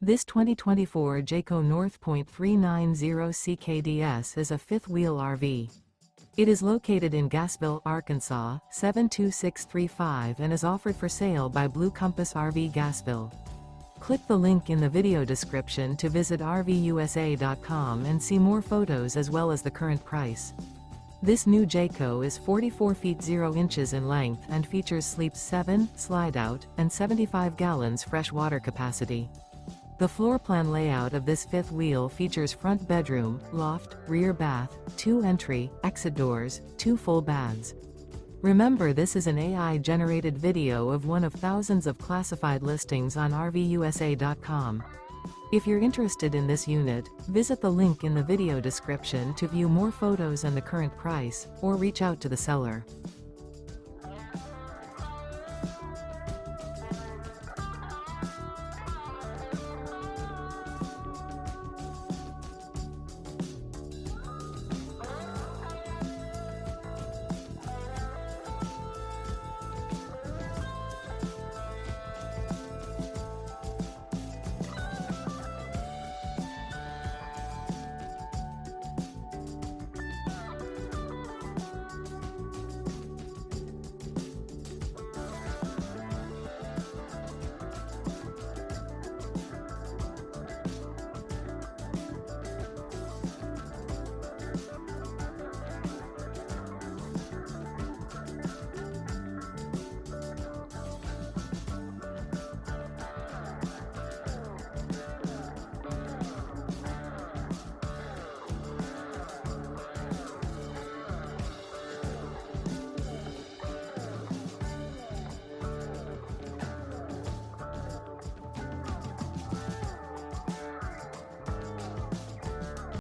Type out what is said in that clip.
This 2024 Jayco North Point 390 CKDS is a fifth-wheel RV. It is located in Gassville, Arkansas, 72635 and is offered for sale by Blue Compass RV Gassville. Click the link in the video description to visit RVUSA.com and see more photos as well as the current price. This new Jayco is 44 feet 0 inches in length and features sleeps 7, Slideout, and 75 gallons fresh water capacity. The floor plan layout of this fifth wheel features front bedroom, loft, rear bath, 2 entry, exit doors, 2 full baths. Remember, this is an AI-generated video of one of thousands of classified listings on RVUSA.com. If you're interested in this unit, visit the link in the video description to view more photos and the current price, or reach out to the seller.